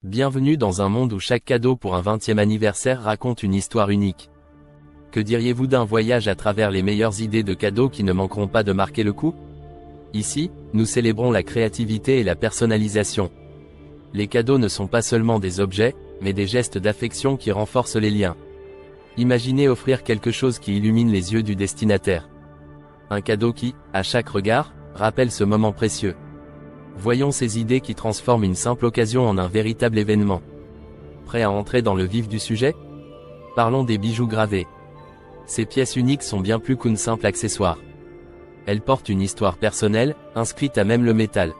Bienvenue dans un monde où chaque cadeau pour un 20e anniversaire raconte une histoire unique. Que diriez-vous d'un voyage à travers les meilleures idées de cadeaux qui ne manqueront pas de marquer le coup? Ici, nous célébrons la créativité et la personnalisation. Les cadeaux ne sont pas seulement des objets, mais des gestes d'affection qui renforcent les liens. Imaginez offrir quelque chose qui illumine les yeux du destinataire. Un cadeau qui, à chaque regard, rappelle ce moment précieux. Voyons ces idées qui transforment une simple occasion en un véritable événement. Prêt à entrer dans le vif du sujet? Parlons des bijoux gravés. Ces pièces uniques sont bien plus qu'un simple accessoire. Elles portent une histoire personnelle, inscrite à même le métal.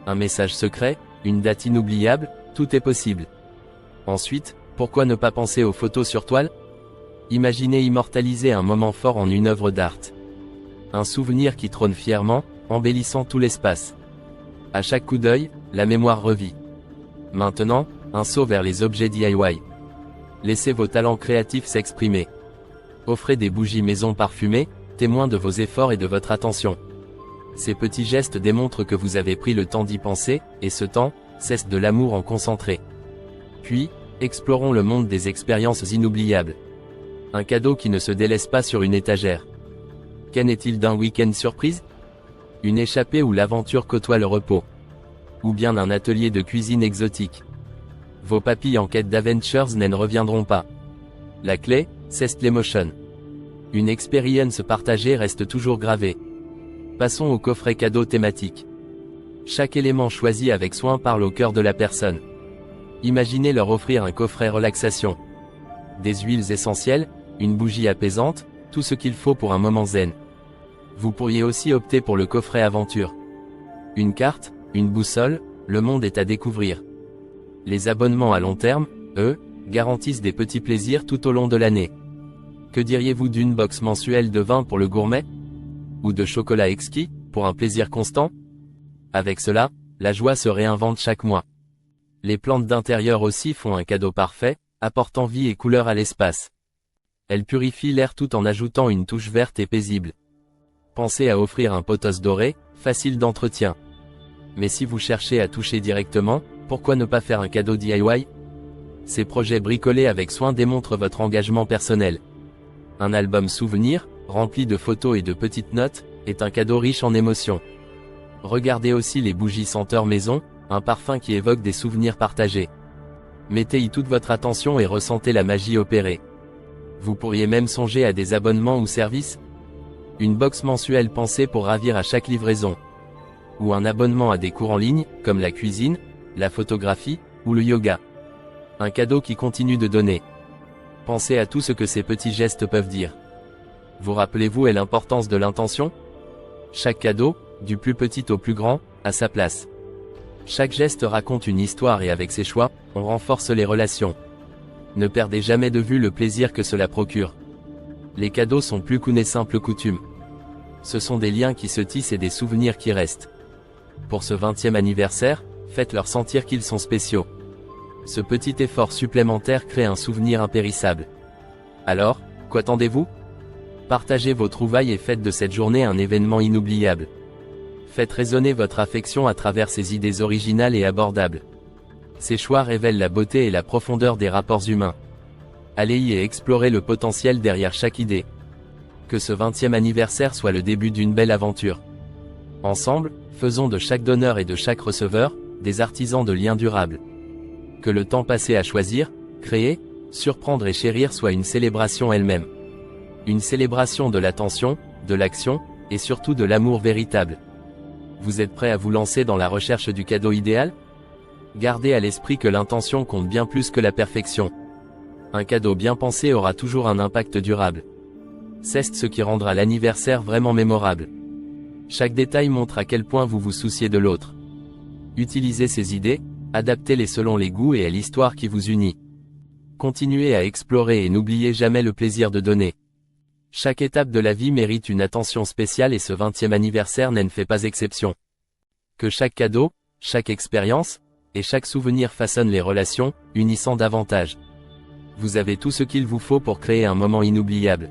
Un message secret, une date inoubliable, tout est possible. Ensuite, pourquoi ne pas penser aux photos sur toile? Imaginez immortaliser un moment fort en une œuvre d'art. Un souvenir qui trône fièrement, embellissant tout l'espace. À chaque coup d'œil, la mémoire revit. Maintenant, un saut vers les objets DIY. Laissez vos talents créatifs s'exprimer. Offrez des bougies maison parfumées, témoins de vos efforts et de votre attention. Ces petits gestes démontrent que vous avez pris le temps d'y penser, et ce temps, c'est de l'amour en concentré. Puis, explorons le monde des expériences inoubliables. Un cadeau qui ne se délaisse pas sur une étagère. Qu'en est-il d'un week-end surprise? Une échappée où l'aventure côtoie le repos. Ou bien un atelier de cuisine exotique. Vos papilles en quête d'adventures n'en reviendront pas. La clé, c'est l'émotion. Une expérience partagée reste toujours gravée. Passons au coffret cadeau thématique. Chaque élément choisi avec soin parle au cœur de la personne. Imaginez leur offrir un coffret relaxation. Des huiles essentielles, une bougie apaisante, tout ce qu'il faut pour un moment zen. Vous pourriez aussi opter pour le coffret aventure. Une carte, une boussole, le monde est à découvrir. Les abonnements à long terme, eux, garantissent des petits plaisirs tout au long de l'année. Que diriez-vous d'une box mensuelle de vin pour le gourmet? Ou de chocolat exquis, pour un plaisir constant? Avec cela, la joie se réinvente chaque mois. Les plantes d'intérieur aussi font un cadeau parfait, apportant vie et couleur à l'espace. Elles purifient l'air tout en ajoutant une touche verte et paisible. Pensez à offrir un pothos doré, facile d'entretien. Mais si vous cherchez à toucher directement, pourquoi ne pas faire un cadeau DIY? Ces projets bricolés avec soin démontrent votre engagement personnel. Un album souvenir, rempli de photos et de petites notes, est un cadeau riche en émotions. Regardez aussi les bougies senteurs maison, un parfum qui évoque des souvenirs partagés. Mettez-y toute votre attention et ressentez la magie opérée. Vous pourriez même songer à des abonnements ou services? Une box mensuelle pensée pour ravir à chaque livraison. Ou un abonnement à des cours en ligne, comme la cuisine, la photographie, ou le yoga. Un cadeau qui continue de donner. Pensez à tout ce que ces petits gestes peuvent dire. Vous rappelez-vous l'importance de l'intention? Chaque cadeau, du plus petit au plus grand, a sa place. Chaque geste raconte une histoire et avec ses choix, on renforce les relations. Ne perdez jamais de vue le plaisir que cela procure. Les cadeaux sont plus qu'une simple coutume. Ce sont des liens qui se tissent et des souvenirs qui restent. Pour ce 20e anniversaire, faites-leur sentir qu'ils sont spéciaux. Ce petit effort supplémentaire crée un souvenir impérissable. Alors, qu'attendez-vous? Partagez vos trouvailles et faites de cette journée un événement inoubliable. Faites résonner votre affection à travers ces idées originales et abordables. Ces choix révèlent la beauté et la profondeur des rapports humains. Allez-y et explorez le potentiel derrière chaque idée. Que ce 20e anniversaire soit le début d'une belle aventure. Ensemble, faisons de chaque donneur et de chaque receveur, des artisans de liens durables. Que le temps passé à choisir, créer, surprendre et chérir soit une célébration elle-même. Une célébration de l'attention, de l'action, et surtout de l'amour véritable. Vous êtes prêt à vous lancer dans la recherche du cadeau idéal? Gardez à l'esprit que l'intention compte bien plus que la perfection. Un cadeau bien pensé aura toujours un impact durable. C'est ce qui rendra l'anniversaire vraiment mémorable. Chaque détail montre à quel point vous vous souciez de l'autre. Utilisez ces idées, adaptez-les selon les goûts et l'histoire qui vous unit. Continuez à explorer et n'oubliez jamais le plaisir de donner. Chaque étape de la vie mérite une attention spéciale et ce 20e anniversaire n'en fait pas exception. Que chaque cadeau, chaque expérience, et chaque souvenir façonne les relations, unissant davantage. Vous avez tout ce qu'il vous faut pour créer un moment inoubliable.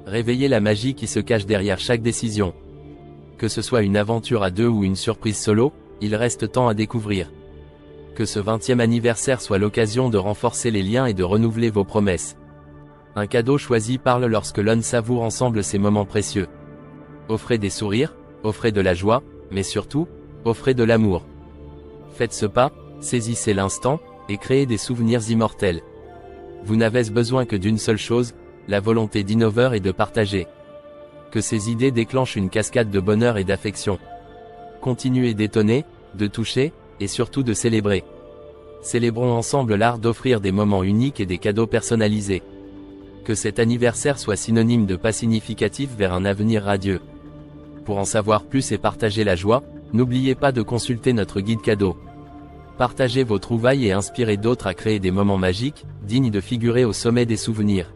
Réveillez la magie qui se cache derrière chaque décision. Que ce soit une aventure à deux ou une surprise solo, il reste tant à découvrir. Que ce 20e anniversaire soit l'occasion de renforcer les liens et de renouveler vos promesses. Un cadeau choisi parle lorsque l'on savoure ensemble ces moments précieux. Offrez des sourires, offrez de la joie, mais surtout, offrez de l'amour. Faites ce pas, saisissez l'instant, et créez des souvenirs immortels. Vous n'avez besoin que d'une seule chose, la volonté d'innover et de partager. Que ces idées déclenchent une cascade de bonheur et d'affection. Continuez d'étonner, de toucher, et surtout de célébrer. Célébrons ensemble l'art d'offrir des moments uniques et des cadeaux personnalisés. Que cet anniversaire soit synonyme de pas significatif vers un avenir radieux. Pour en savoir plus et partager la joie, n'oubliez pas de consulter notre guide cadeau. Partagez vos trouvailles et inspirez d'autres à créer des moments magiques, dignes de figurer au sommet des souvenirs.